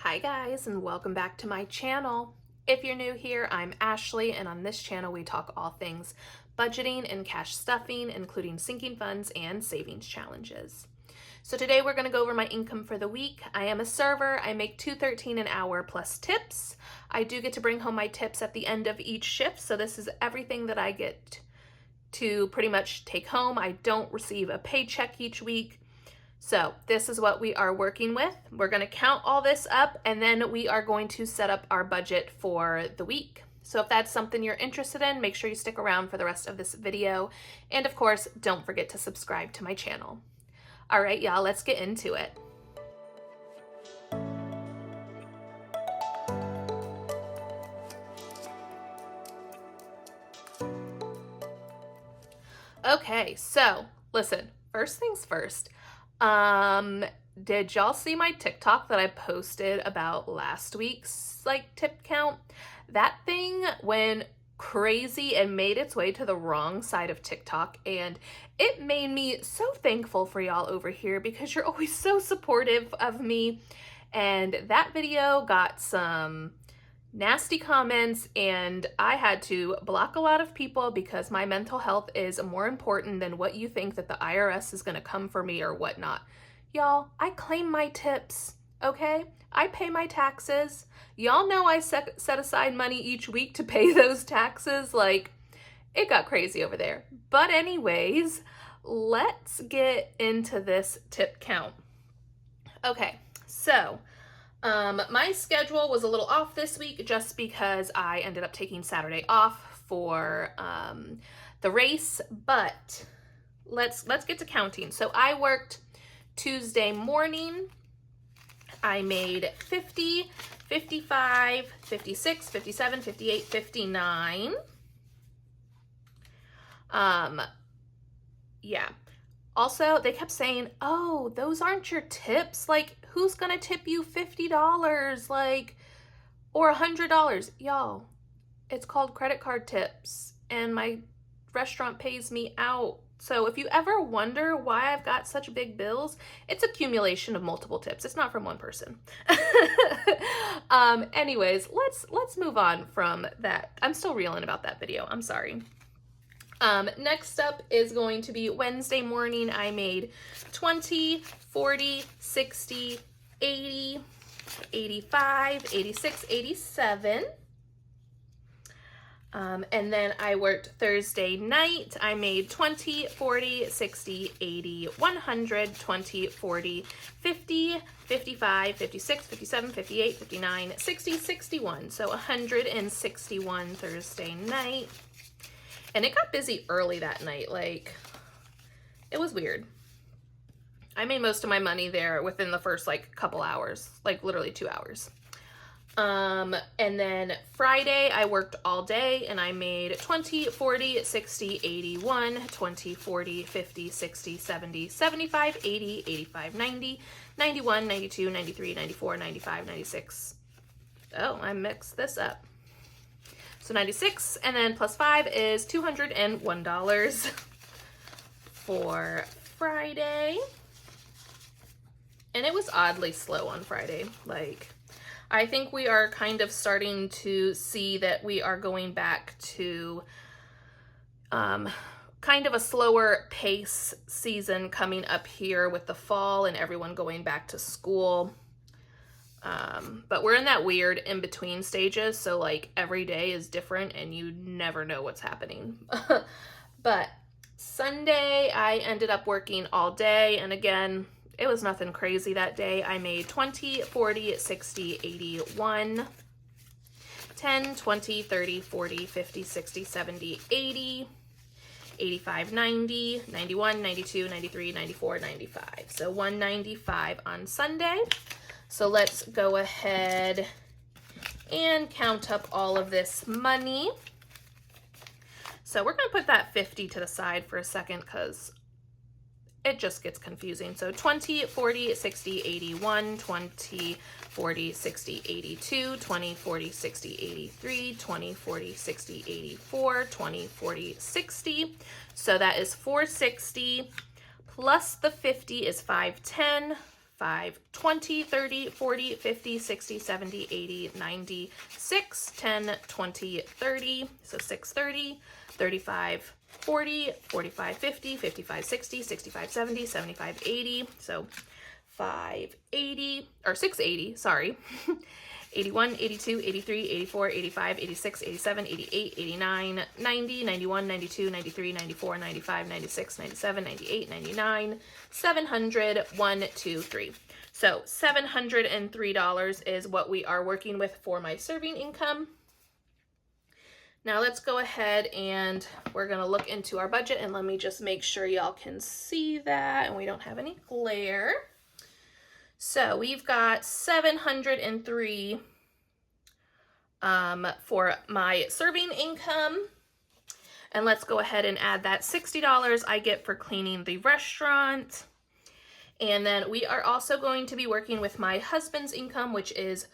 Hi guys, and welcome back to my channel. If you're new here, I'm Ashley, and on this channel we talk all things budgeting and cash stuffing, including sinking funds and savings challenges. So today we're going to go over my income for the week. I am a server. I make $2.13 an hour plus tips. I do get to bring home my tips at the end of each shift, so this is everything that I get to pretty much take home. I don't receive a paycheck each week. So this is what we are working with. We're going to count all this up, and then we are going to set up our budget for the week. So if that's something you're interested in, make sure you stick around for the rest of this video. And of course, don't forget to subscribe to my channel. All right, y'all, let's get into it. Okay, so listen, first things first. Did y'all see my TikTok that I posted about last week's tip count? That thing went crazy and made its way to the wrong side of TikTok, and it made me so thankful for y'all over here because you're always so supportive of me. And that video got some nasty comments, and I had to block a lot of people because my mental health is more important than what you think that the IRS is going to come for me or whatnot. Y'all, I claim my tips, okay? I pay my taxes. Y'all know I set aside money each week to pay those taxes. It got crazy over there. But anyways, let's get into this tip count. Okay, so my schedule was a little off this week just because I ended up taking Saturday off for the race, but let's get to counting. So I worked Tuesday morning. I made 50, 55, 56, 57, 58, 59. Yeah. Also, they kept saying, oh, those aren't your tips. Who's gonna tip you $50, or $100? Y'all, it's called credit card tips, and my restaurant pays me out. So if you ever wonder why I've got such big bills, it's accumulation of multiple tips. It's not from one person. Anyways, let's move on from that. I'm still reeling about that video. I'm sorry. Next up is going to be Wednesday morning. I made 20, 40, 60, 80, 85, 86, 87. And then I worked Thursday night. I made 20, 40, 60, 80, 100, 20, 40, 50, 55, 56, 57, 58, 59, 60, 61. So 161 Thursday night. And it got busy early that night. It was weird. I made most of my money there within the first couple hours, literally 2 hours. And then Friday I worked all day and I made 20, 40, 60, 81, 20, 40, 50, 60, 70, 75, 80, 85, 90, 91, 92, 93, 94, 95, 96. Oh, I mixed this up. So 96, and then plus 5 is $201 for Friday. And it was oddly slow on Friday. I think we are kind of starting to see that we are going back to kind of a slower pace season coming up here with the fall and everyone going back to school. But we're in that weird in-between stages, so every day is different and you never know what's happening. But Sunday I ended up working all day, and again, it was nothing crazy that day. I made 20, 40, 60, 81, 10, 20, 30, 40, 50, 60, 70, 80, 85, 90, 91, 92, 93, 94, 95. So 195 on Sunday. So let's go ahead and count up all of this money. So we're going to put that 50 to the side for a second because it just gets confusing. So 20, 40, 60, 81, 20, 40, 60, 82, 20, 40, 60, 83, 20, 40, 60, 84, 20, 40, 60. So that is 460 plus the 50 is 510. 5, 20, 30, 40, 50, 60, 70, 80, 90, 6, 10, 20, 30. So 6, 30, 35, 40, 45, 50, 55, 60, 65, 70, 75, 80. So 580, or 680, sorry. 81, 82, 83, 84, 85, 86, 87, 88, 89, 90, 91, 92, 93, 94, 95, 96, 97, 98, 99, 700, 1, 2, 3. So $703 is what we are working with for my serving income. Now let's go ahead and we're gonna look into our budget, and let me just make sure y'all can see that and we don't have any glare. So we've got 703 for my serving income. And let's go ahead and add that $60 I get for cleaning the restaurant. And then we are also going to be working with my husband's income, which is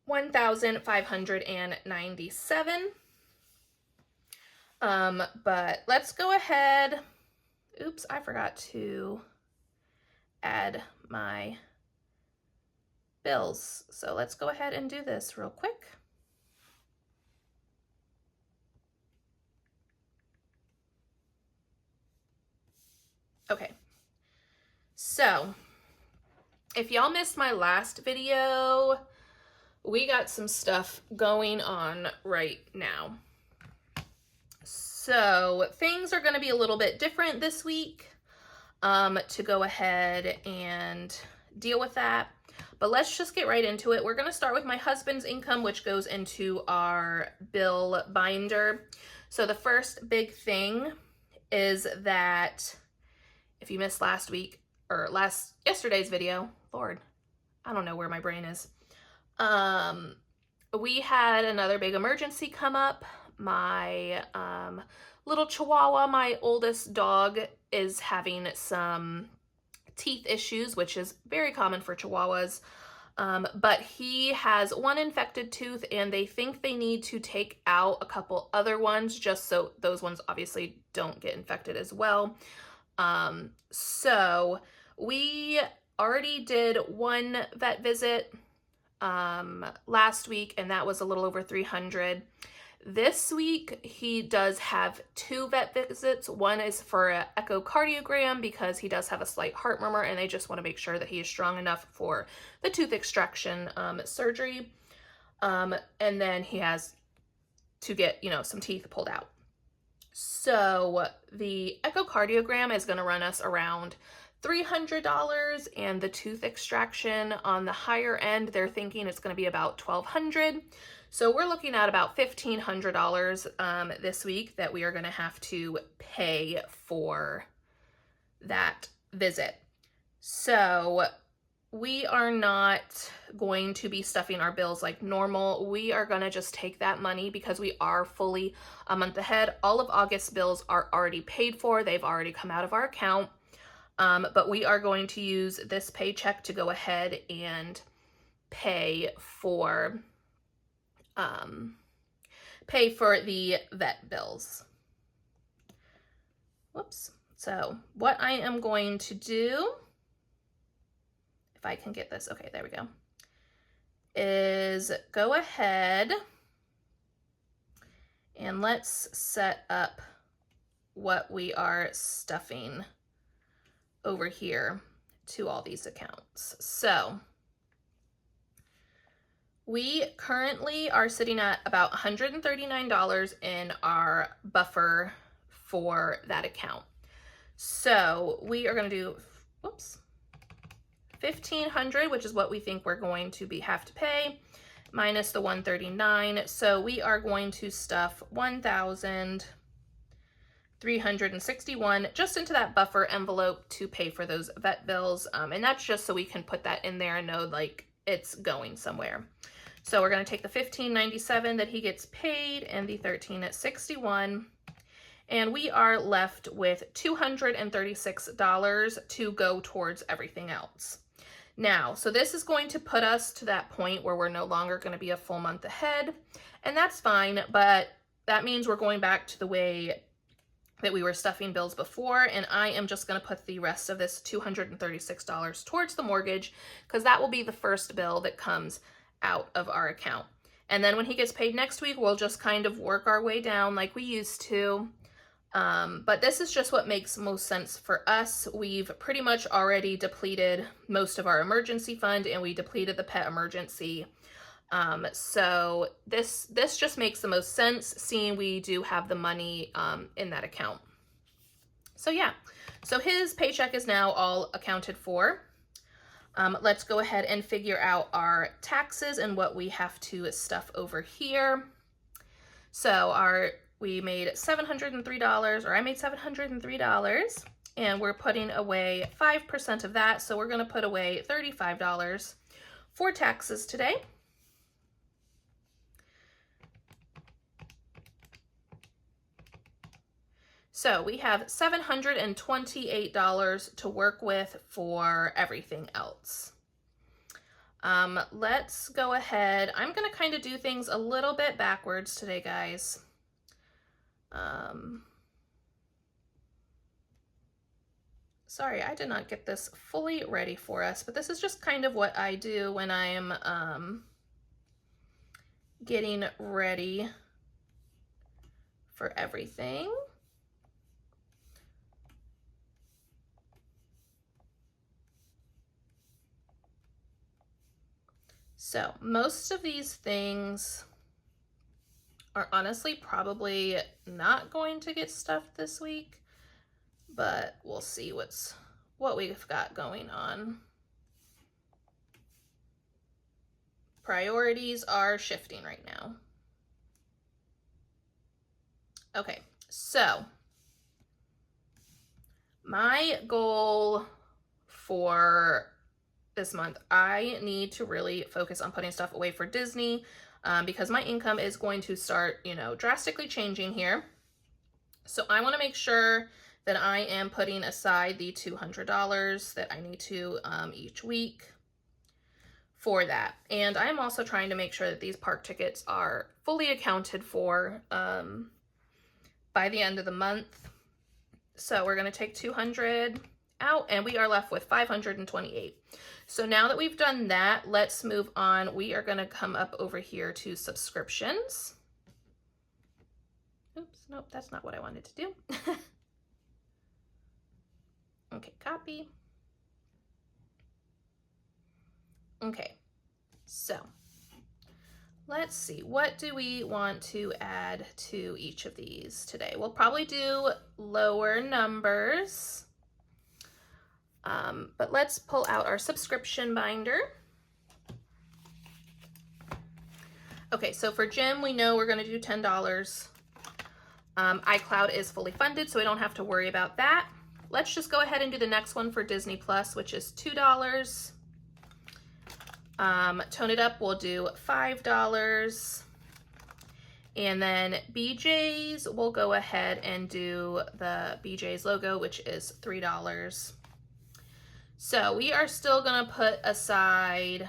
$1,597. But let's go ahead. Oops, I forgot to add my bills. So let's go ahead and do this real quick. Okay, so if y'all missed my last video, we got some stuff going on right now. So things are going to be a little bit different this week. To go ahead and deal with that. But let's just get right into it. We're going to start with my husband's income, which goes into our bill binder. So the first big thing is that if you missed last week or yesterday's video, Lord, I don't know where my brain is. We had another big emergency come up. My little Chihuahua, my oldest dog, is having some teeth issues, which is very common for Chihuahuas. But he has one infected tooth, and they think they need to take out a couple other ones just so those ones obviously don't get infected as well. So we already did one vet visit last week, and that was a little over $300. This week, he does have 2 vet visits. One is for an echocardiogram because he does have a slight heart murmur, and they just want to make sure that he is strong enough for the tooth extraction surgery. And then he has to get, some teeth pulled out. So the echocardiogram is going to run us around $300, and the tooth extraction on the higher end, they're thinking it's going to be about $1,200. So we're looking at about $1,500 this week that we are going to have to pay for that visit. So we are not going to be stuffing our bills like normal. We are going to just take that money because we are fully a month ahead. All of August's bills are already paid for. They've already come out of our account. But we are going to use this paycheck to go ahead and pay for the vet bills. Whoops. So what I am going to do, if I can get this, okay, there we go, is go ahead and let's set up what we are stuffing over here to all these accounts. So we currently are sitting at about $139 in our buffer for that account. So we are going to do, whoops, $1,500, which is what we think we're going to have to pay, minus the $139. So we are going to stuff $1,361 just into that buffer envelope to pay for those vet bills. And that's just so we can put that in there and know like it's going somewhere. So we're going to take the $1,597 that he gets paid and the $1,361, and we are left with $236 to go towards everything else. Now, so this is going to put us to that point where we're no longer going to be a full month ahead, and that's fine, but that means we're going back to the way that we were stuffing bills before, and I am just going to put the rest of this $236 towards the mortgage, because that will be the first bill that comes out of our account. And then when he gets paid next week, we'll just kind of work our way down like we used to. But this is just what makes most sense for us. We've pretty much already depleted most of our emergency fund, and we depleted the pet emergency. So this just makes the most sense, seeing we do have the money in that account. So yeah, so his paycheck is now all accounted for. Let's go ahead and figure out our taxes and what we have to stuff over here. So we made $703, or I made $703, and we're putting away 5% of that. So we're going to put away $35 for taxes today. So we have $728 to work with for everything else. Let's go ahead. I'm going to kind of do things a little bit backwards today, guys. Sorry, I did not get this fully ready for us, but this is just kind of what I do when I'm getting ready for everything. So most of these things are honestly probably not going to get stuffed this week, but we'll see what we've got going on. Priorities are shifting right now. Okay, so my goal for this month, I need to really focus on putting stuff away for Disney, because my income is going to start, drastically changing here. So I want to make sure that I am putting aside the $200 that I need to each week for that. And I'm also trying to make sure that these park tickets are fully accounted for by the end of the month. So we're going to take $200 out, and we are left with $528. So now that we've done that, let's move on. We are going to come up over here to subscriptions. Oops, nope, that's not what I wanted to do. Okay, copy. Okay, so let's see, what do we want to add to each of these today? We'll probably do lower numbers. But let's pull out our subscription binder. Okay, so for gym, we know we're going to do $10. iCloud is fully funded, so we don't have to worry about that. Let's just go ahead and do the next one for Disney Plus, which is $2. Tone It Up, we'll do $5. And then BJ's, we'll go ahead and do the BJ's logo, which is $3. So we are still going to put aside,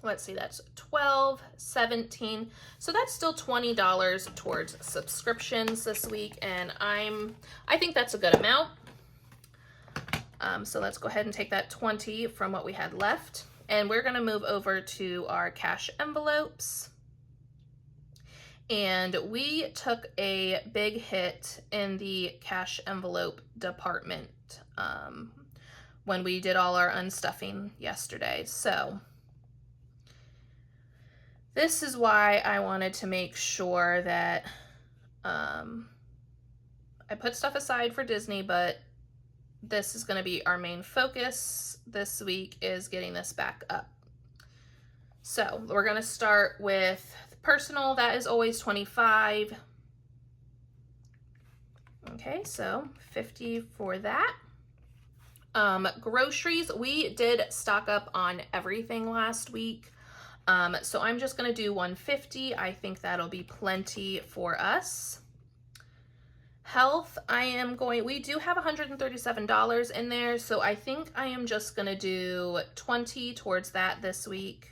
let's see, that's 12, 17. So that's still $20 towards subscriptions this week, and I think that's a good amount. So let's go ahead and take that 20 from what we had left, and we're going to move over to our cash envelopes. And we took a big hit in the cash envelope department when we did all our unstuffing yesterday. So this is why I wanted to make sure that I put stuff aside for Disney, but this is going to be our main focus this week, is getting this back up. So we're going to start with personal. That is always $25. Okay, so $50 for that. Groceries, we did stock up on everything last week. So I'm just going to do $150. I think that'll be plenty for us. Health, we do have $137 in there, so I think I am just going to do $20 towards that this week.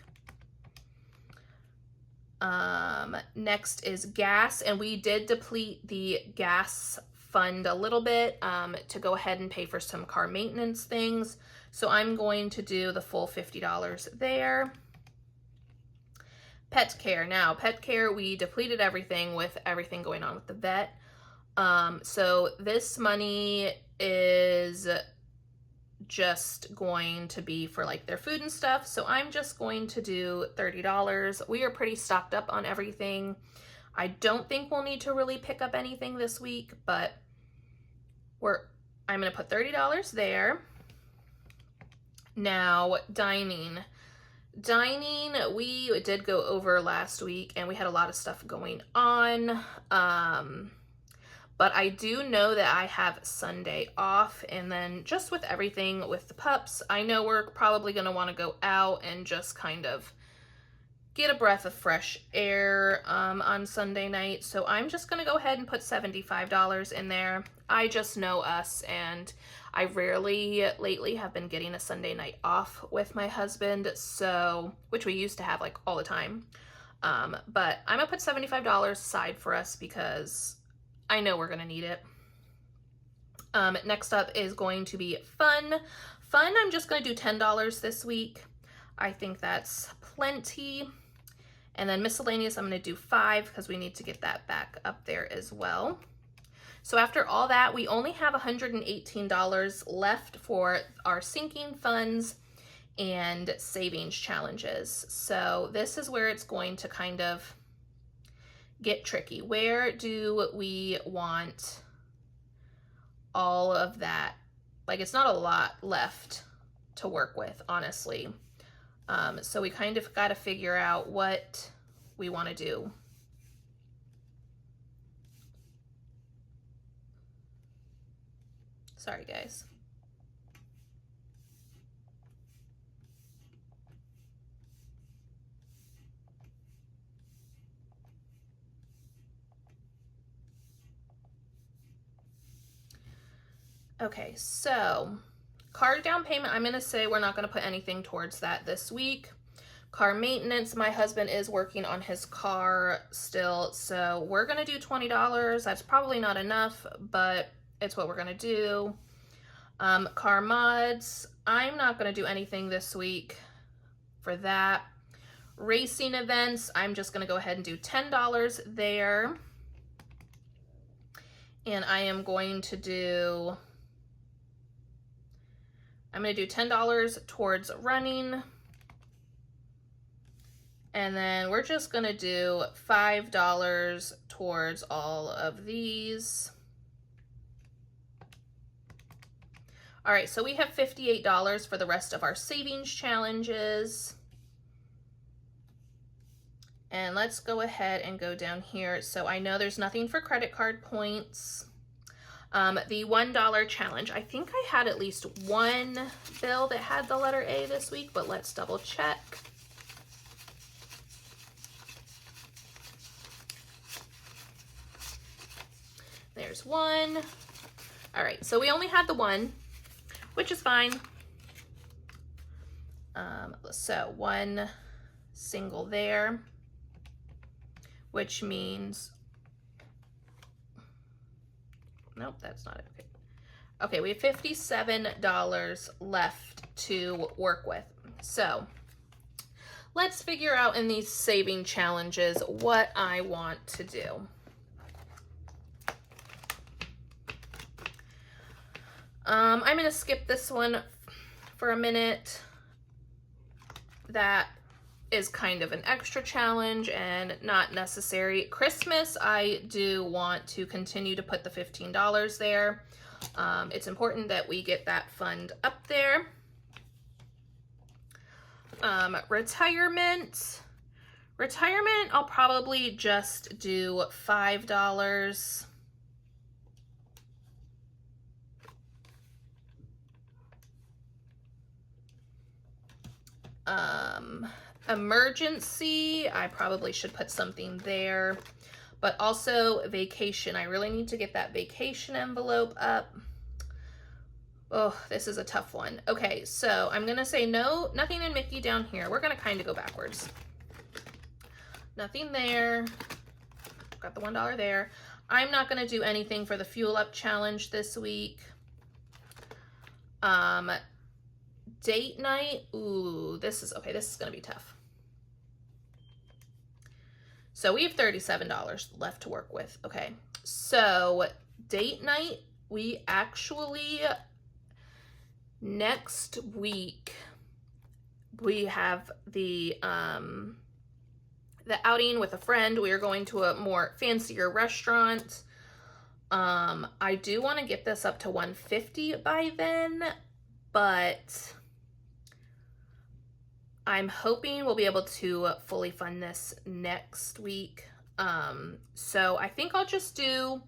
Next is gas, and we did deplete the gas fund a little bit to go ahead and pay for some car maintenance things. So I'm going to do the full $50 there. Pet care. Now, pet care, we depleted everything with everything going on with the vet. So this money is just going to be for like their food and stuff. So I'm just going to do $30. We are pretty stocked up on everything. I don't think we'll need to really pick up anything this week, but I'm going to put $30 there. Now, dining. Dining, we did go over last week and we had a lot of stuff going on. But I do know that I have Sunday off, and then just with everything with the pups, I know we're probably going to want to go out and just kind of get a breath of fresh air on Sunday night. So I'm just going to go ahead and put $75 in there. I just know us, and I rarely lately have been getting a Sunday night off with my husband, so which we used to have like all the time. But I'm going to put $75 aside for us because I know we're going to need it. Next up is going to be fun. Fun, I'm just going to do $10 this week. I think that's plenty. And then miscellaneous, I'm going to do $5 because we need to get that back up there as well. So after all that, we only have $118 left for our sinking funds and savings challenges. So this is where it's going to kind of get tricky. Where do we want all of that? Like, it's not a lot left to work with, honestly. So we kind of got to figure out what we want to do. Sorry, guys. Okay, so car down payment, I'm going to say we're not going to put anything towards that this week. Car maintenance, my husband is working on his car still, so we're going to do $20. That's probably not enough, but it's what we're going to do. Car mods, I'm not going to do anything this week for that. Racing events, I'm just going to go ahead and do $10 there. And I'm going to do $10 towards running. And then we're just going to do $5 towards all of these. All right, so we have $58 for the rest of our savings challenges. And let's go ahead and go down here. So I know there's nothing for credit card points. The $1 challenge. I think I had at least one bill that had the letter A this week, but let's double check. There's one. All right, so we only had the one, which is fine. So one single there, which means, nope, that's not it. Okay. Okay, we have $57 left to work with. So let's figure out in these saving challenges what I want to do. I'm going to skip this one for a minute. That is kind of an extra challenge and not necessary. Christmas, I do want to continue to put the $15 there. It's important that we get that fund up there. Retirement, I'll probably just do $5. Emergency, I probably should put something there, but also vacation. I really need to get that vacation envelope up. Oh, this is a tough one. Okay, so I'm gonna say no, nothing in Mickey down here. We're gonna kind of go backwards. Nothing there. Got the $1 there. I'm not going to do anything for the Fuel Up Challenge this week. Date night. Ooh, this is going to be tough. So we have $37 left to work with. Okay. So date night, we actually, next week, we have the outing with a friend. We are going to a more fancier restaurant. I do want to get this up to $150 by then, but I'm hoping we'll be able to fully fund this next week. So I think I'll just do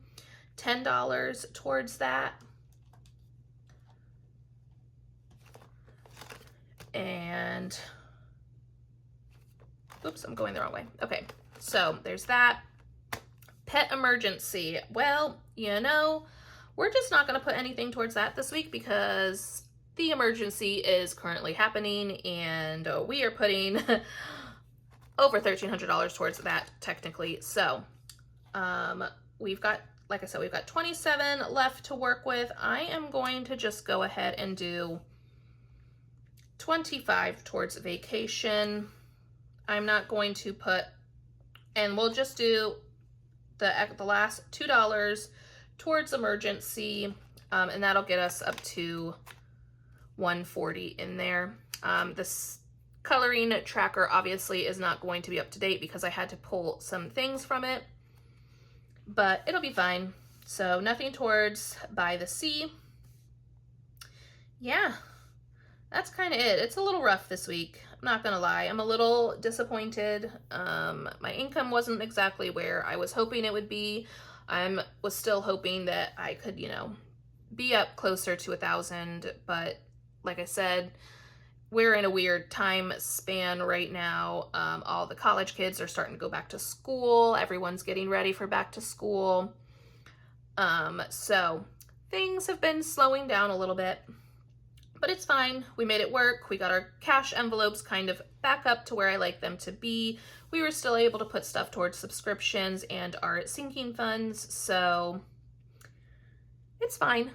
$10 towards that. And, oops, I'm going the wrong way. Okay, so there's that. Pet emergency. Well, you know, we're just not going to put anything towards that this week because the emergency is currently happening, and we are putting over $1,300 towards that technically. So we've got, like I said, we've got 27 left to work with. I am going to just go ahead and do 25 towards vacation. I'm not going to put, and we'll just do the last $2 towards emergency, and that'll get us up to $140 in there. This coloring tracker obviously is not going to be up to date because I had to pull some things from it, but it'll be fine. So nothing towards by the sea. Yeah, that's kind of it. It's a little rough this week. I'm not gonna lie. I'm a little disappointed. My income wasn't exactly where I was hoping it would be. Was still hoping that I could, you know, be up closer to 1,000, but like I said, we're in a weird time span right now. All the college kids are starting to go back to school. Everyone's getting ready for back to school. So things have been slowing down a little bit, but it's fine. We made it work. We got our cash envelopes kind of back up to where I like them to be. We were still able to put stuff towards subscriptions and our sinking funds. So it's fine.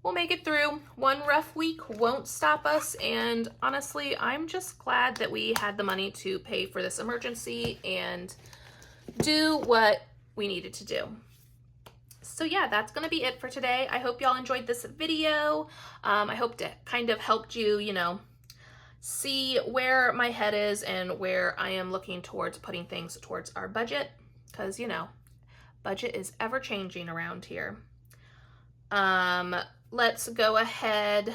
We'll make it through. One rough week won't stop us, and honestly, I'm just glad that we had the money to pay for this emergency and do what we needed to do. So yeah, that's gonna be it for today. I hope y'all enjoyed this video. I hope to kind of helped you, you know, see where my head is and where I am looking towards putting things towards our budget, because, you know, budget is ever changing around here. Let's go ahead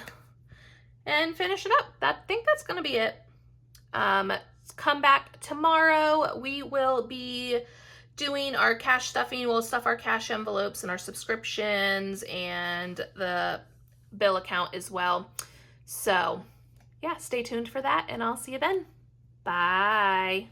and finish it up. I think that's going to be it. Come back tomorrow. We will be doing our cash stuffing. We'll stuff our cash envelopes and our subscriptions and the bill account as well. So yeah, stay tuned for that, and I'll see you then. Bye.